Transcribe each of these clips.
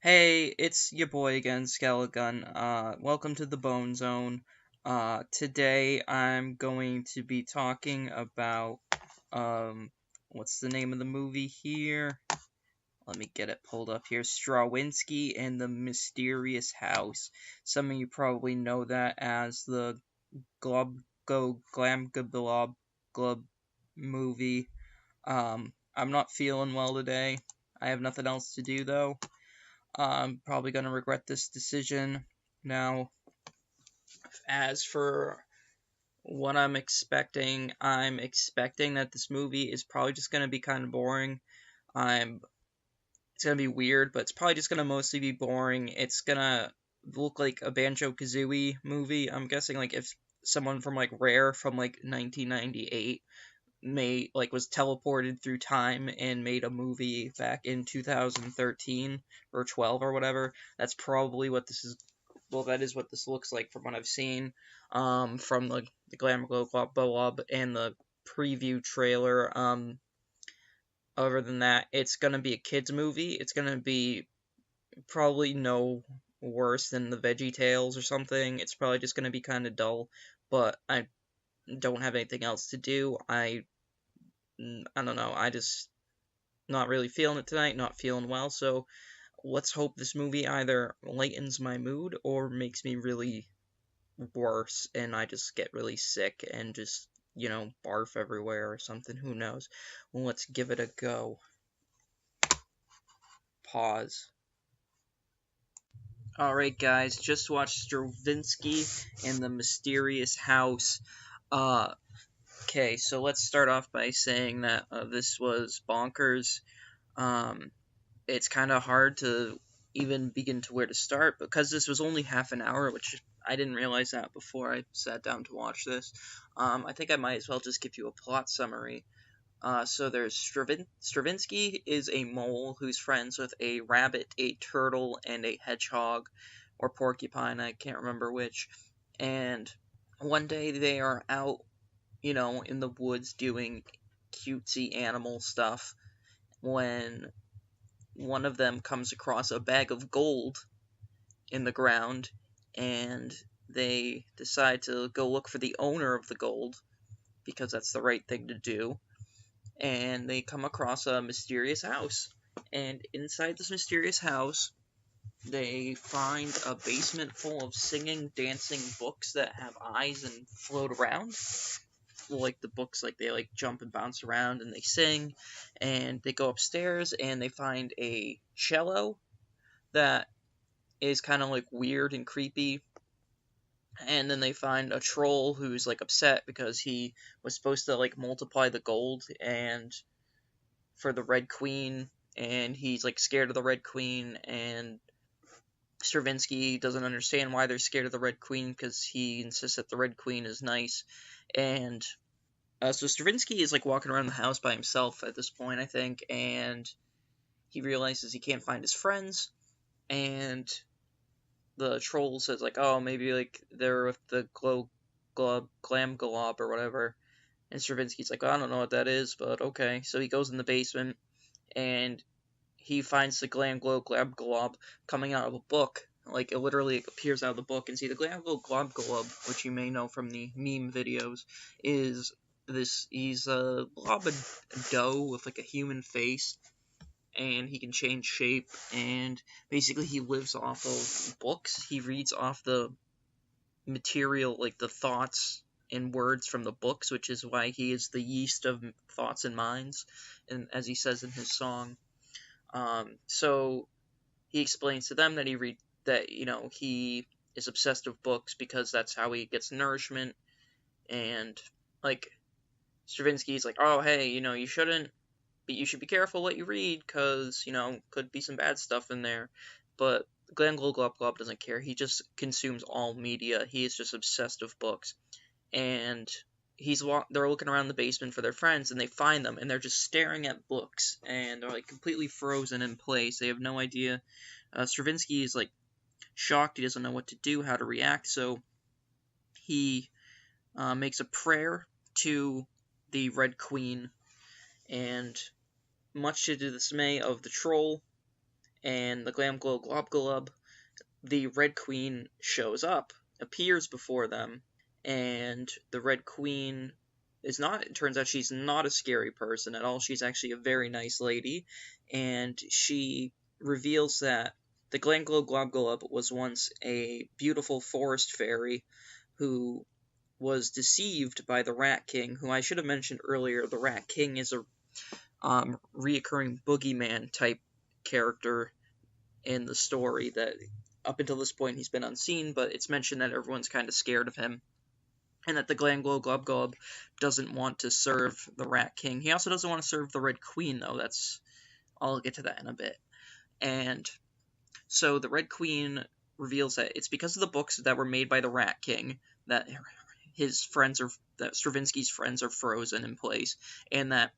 Hey, it's your boy again, Skeleton. Welcome to the Bone Zone. Today I'm going to be talking about, what's the name of the movie here? Let me get it pulled up here. Strawinsky and the Mysterious House. Some of you probably know that as the Glam Glub movie. I'm not feeling well today. I have nothing else to do though. I'm probably going to regret this decision. Now, as for what I'm expecting that this movie is probably just going to be kind of boring. I'm It's going to be weird, but it's probably just going to mostly be boring. It's going to look like a Banjo-Kazooie movie. I'm guessing like if someone from like Rare from like 1998 was teleported through time and made a movie back in 2013 or 12 or whatever. That's probably what this is. Well, that is what this looks like from what I've seen, from the Glam Glob and the preview trailer. Other than that, it's gonna be a kids movie. It's gonna be probably no worse than the Veggie Tales or something. It's probably just gonna be kind of dull, but I don't have anything else to do. I don't know. I just not really feeling it tonight, not feeling well. So let's hope this movie either lightens my mood or makes me really worse and I just get really sick and just, barf everywhere or something. Who knows? Well, let's give it a go. Pause. Alright, guys, just watched Stravinsky and the Mysterious House. Okay, so let's start off by saying that this was bonkers. It's kind of hard to even begin to where to start because this was only half an hour, which I didn't realize that before I sat down to watch this. I think I might as well just give you a plot summary. So there's Stravinsky is a mole who's friends with a rabbit, a turtle, and a hedgehog, or porcupine, I can't remember which. And one day they are out, in the woods doing cutesy animal stuff when one of them comes across a bag of gold in the ground, and they decide to go look for the owner of the gold, because that's the right thing to do, and they come across a mysterious house. And inside this mysterious house, they find a basement full of singing, dancing books that have eyes and float around. Like the books, like they jump and bounce around and they sing. And they go upstairs and they find a cello that is kind of like weird and creepy. And then they find a troll who's like upset because he was supposed to like multiply the gold and for the Red Queen, and he's like scared of the Red Queen, and Stravinsky doesn't understand why they're scared of the Red Queen because he insists that the Red Queen is nice. And so Stravinsky is like walking around the house by himself at this point, I think, and he realizes he can't find his friends, and the troll says like, oh, maybe like they're with the Glam Glob or whatever. And Stravinsky's like, I don't know what that is, but okay. So he goes in the basement, and he finds the Glam Glob coming out of a book. Like, it literally appears out of the book. And see, the Glam Glob, which you may know from the meme videos, is he's a blob of dough with, like, a human face. And he can change shape. And basically, he lives off of books. He reads off the material, like, the thoughts and words from the books, which is why he is the yeast of thoughts and minds, and as he says in his song. So he explains to them that he is obsessed with books because that's how he gets nourishment, and like Stravinsky's like, oh hey, you should be careful what you read because could be some bad stuff in there, but Glenn Glob doesn't care. He just consumes all media. He is just obsessed with books, and they're looking around the basement for their friends, and they find them, and they're just staring at books, and they're like completely frozen in place. They have no idea. Stravinsky is like shocked. He doesn't know what to do, how to react. So he makes a prayer to the Red Queen, and much to the dismay of the troll and the Glam Glow Glob Glub, the Red Queen shows up, appears before them, and the Red Queen is not, it turns out she's not a scary person at all. She's actually a very nice lady, and she reveals that the Glam Glow Glob Glub was once a beautiful forest fairy who was deceived by the Rat King, who I should have mentioned earlier. The Rat King is a reoccurring boogeyman type character in the story that up until this point he's been unseen, but it's mentioned that everyone's kind of scared of him, and that the Glam Glow Glob Glob doesn't want to serve the Rat King. He also doesn't want to serve the Red Queen, though. I'll get to that in a bit. And so the Red Queen reveals that it's because of the books that were made by the Rat King that that Strawinsky's friends are frozen in place, and that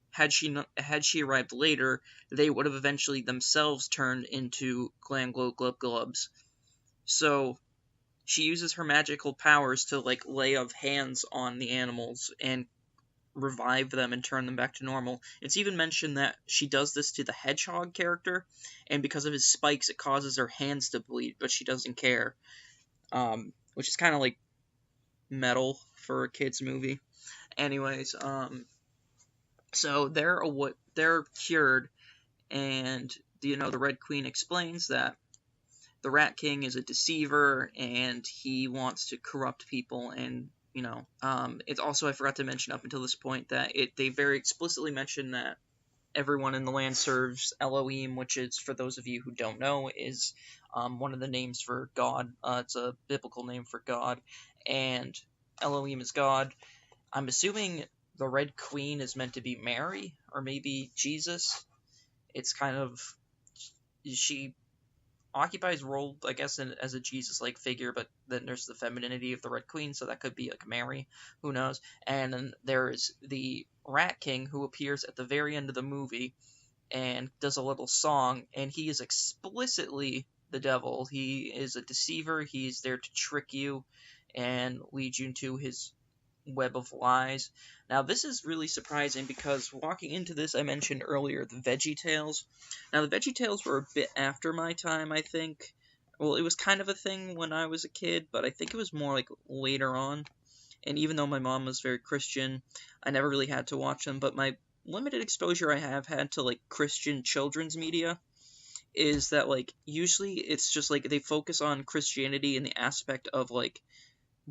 had she arrived later, they would have eventually themselves turned into Glam Glow Glub Glubs. So she uses her magical powers to lay of hands on the animals and revive them and turn them back to normal. It's even mentioned that she does this to the hedgehog character, and because of his spikes, it causes her hands to bleed, but she doesn't care. Which is kind of like metal for a kids movie. Anyways, so they're cured, and the Red Queen explains that the Rat King is a deceiver and he wants to corrupt people, and it's also, I forgot to mention up until this point that they very explicitly mention that everyone in the land serves Elohim, which is, for those of you who don't know, is one of the names for God. It's a biblical name for God, and Elohim is God. I'm assuming the Red Queen is meant to be Mary, or maybe Jesus. It's kind of, she occupies a role, I guess, as a Jesus-like figure, but then there's the femininity of the Red Queen, so that could be like Mary, who knows. And then there's the Rat King, who appears at the very end of the movie and does a little song, and he is explicitly the devil. He is a deceiver. He's there to trick you and lead you into his web of lies. Now, this is really surprising because walking into this, I mentioned earlier the VeggieTales. Now, the VeggieTales were a bit after my time, I think. Well, it was kind of a thing when I was a kid, but I think it was more like later on. And even though my mom was very Christian, I never really had to watch them. But my limited exposure I have had to Christian children's media is that usually it's just they focus on Christianity in the aspect of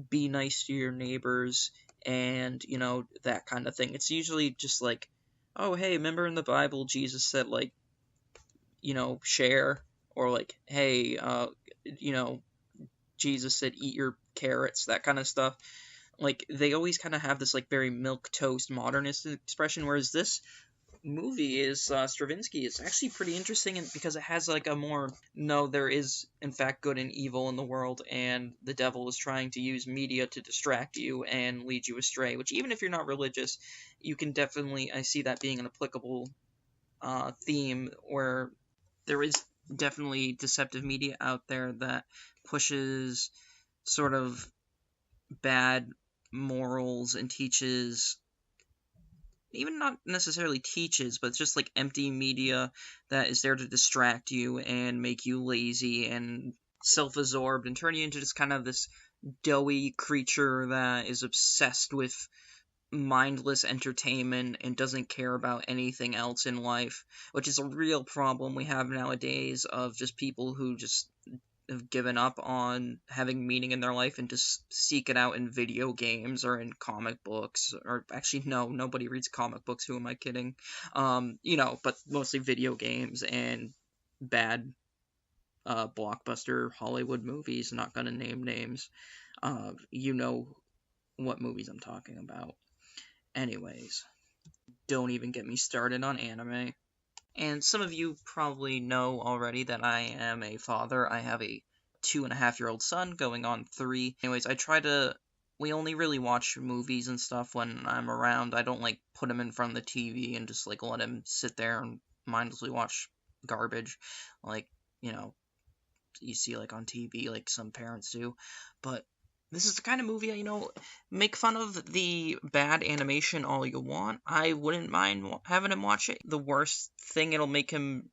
be nice to your neighbors and that kind of thing. It's usually just oh, hey, remember in the Bible Jesus said share, or hey, Jesus said eat your carrots, that kind of stuff. They always kind of have this very milquetoast modernist expression, whereas this movie is Strawinsky is actually pretty interesting, because it has a more, no, there is in fact good and evil in the world, and the devil is trying to use media to distract you and lead you astray, which even if you're not religious, you can definitely, I see that being an applicable theme, where there is definitely deceptive media out there that pushes sort of bad morals and teaches, even not necessarily teaches, but it's just empty media that is there to distract you and make you lazy and self-absorbed and turn you into just kind of this doughy creature that is obsessed with mindless entertainment and doesn't care about anything else in life, which is a real problem we have nowadays, of just people who just have given up on having meaning in their life and just seek it out in video games or in comic books. Or actually, no, nobody reads comic books, who am I kidding? But mostly video games and bad blockbuster Hollywood movies. Not gonna name names. You know what movies I'm talking about. Anyways, don't even get me started on anime. And some of you probably know already that I am a father. I have a 2.5-year-old son going on 3. Anyways, we only really watch movies and stuff when I'm around. I don't put him in front of the TV and just let him sit there and mindlessly watch garbage you see on TV some parents do. But this is the kind of movie, make fun of the bad animation all you want. I wouldn't mind having him watch it. The worst thing it'll make him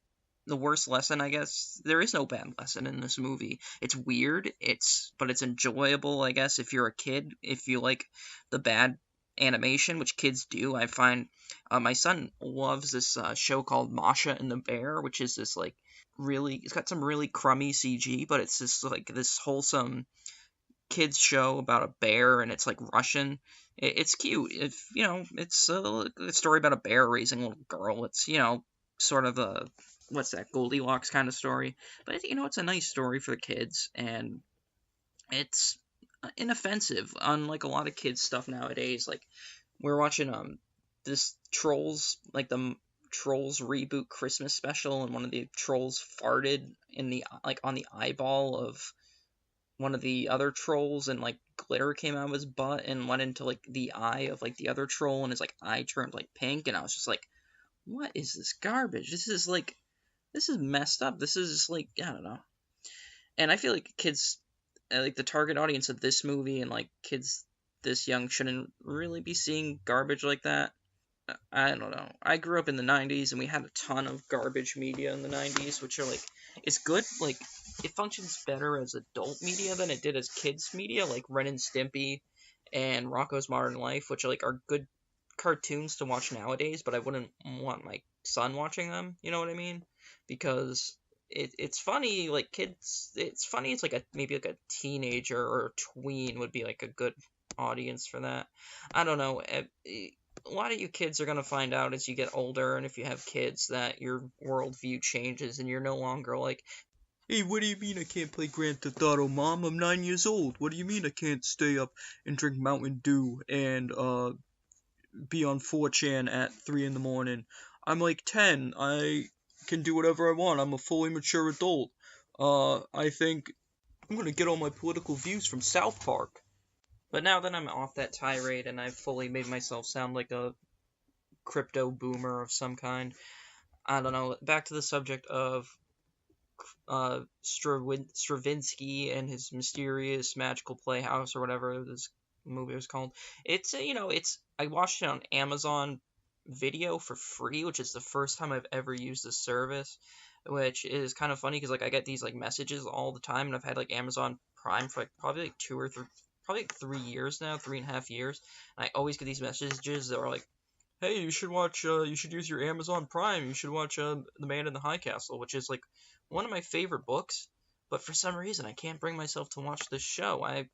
the worst lesson, I guess. There is no bad lesson in this movie. It's weird, but it's enjoyable, I guess, if you're a kid. If you like the bad animation, which kids do. I find my son loves this show called Masha and the Bear, which is this like really, it's got some really crummy CG, but it's just like this wholesome kids show about a bear, and it's like Russian. It's cute. If you know, it's a story about a bear raising a little girl. It's sort of a what's that, Goldilocks kind of story. But it's a nice story for the kids, and it's inoffensive, unlike a lot of kids stuff nowadays. Like we're watching this Trolls, like the Trolls reboot Christmas special, and one of the trolls farted in the like on the eyeball of one of the other trolls, and like glitter came out of his butt and went into like the eye of like the other troll, and his like eye turned like pink, and I was just like, what is this garbage? This is messed up. This is just, like, I don't know. And I feel like kids, like the target audience of this movie, and like kids this young shouldn't really be seeing garbage like that. I don't know. I grew up in the 90s, and we had a ton of garbage media in the 90s, which are like, it's good. Like, it functions better as adult media than it did as kids media, like Ren and Stimpy and Rocko's Modern Life, which are like are good cartoons to watch nowadays, but I wouldn't want my son watching them. You know what I mean? Because it's funny, like kids. It's funny. It's like maybe like a teenager or a tween would be like a good audience for that. I don't know. A lot of you kids are going to find out as you get older, and if you have kids, that your worldview changes and you're no longer like, hey, what do you mean I can't play Grand Theft Auto, Mom? I'm 9 years old. What do you mean I can't stay up and drink Mountain Dew and be on 4chan at 3 in the morning? I'm like 10. I can do whatever I want. I'm a fully mature adult. I think I'm going to get all my political views from South Park. But now that I'm off that tirade and I've fully made myself sound like a crypto boomer of some kind, I don't know. Back to the subject of Stravinsky and his mysterious magical playhouse, or whatever this movie was called. It's I watched it on Amazon Video for free, which is the first time I've ever used this service, which is kind of funny because like I get these like messages all the time, and I've had like Amazon Prime for like probably like 2 or 3, probably like 3 years now, 3.5 years, and I always get these messages that are like, hey, you should watch, you should use your Amazon Prime. You should watch The Man in the High Castle, which is like one of my favorite books. But for some reason, I can't bring myself to watch this show. I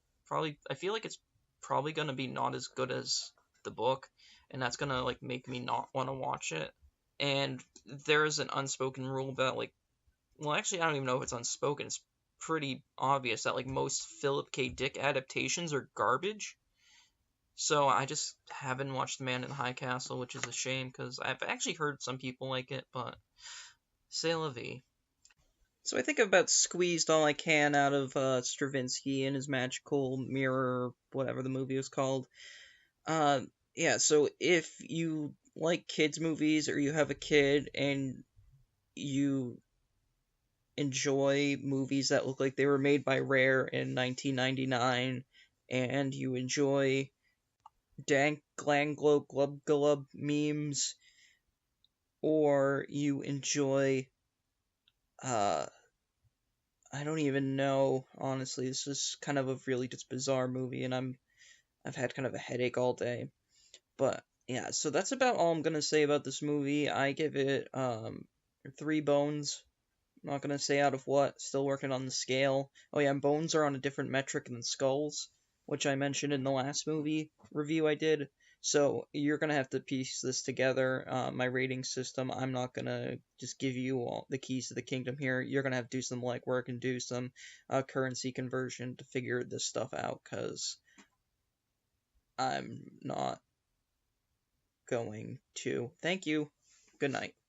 feel like it's probably gonna be not as good as the book, and that's gonna like make me not want to watch it. And there is an unspoken rule about like, well, actually, I don't even know if it's unspoken. It's pretty obvious that like most Philip K. Dick adaptations are garbage. So I just haven't watched The Man in the High Castle, which is a shame because I've actually heard some people like it, but c'est la vie. So I think I've about squeezed all I can out of Stravinsky and his magical mirror, whatever the movie was called. Uh, yeah, so if you like kids' movies, or you have a kid and you enjoy movies that look like they were made by Rare in 1999, and you enjoy dank glam glub glub glub memes, or you enjoy uh I don't even know, honestly. This is kind of a really just bizarre movie, and I've had kind of a headache all day. But yeah, so that's about all I'm gonna say about this movie. I give it 3 bones. I'm not gonna say out of what. Still working on the scale. Oh yeah, bones are on a different metric than skulls, which I mentioned in the last movie review I did. So you're gonna have to piece this together. My rating system. I'm not gonna just give you all the keys to the kingdom here. You're gonna have to do some legwork and do some currency conversion to figure this stuff out, cause I'm not going to. Thank you. Good night.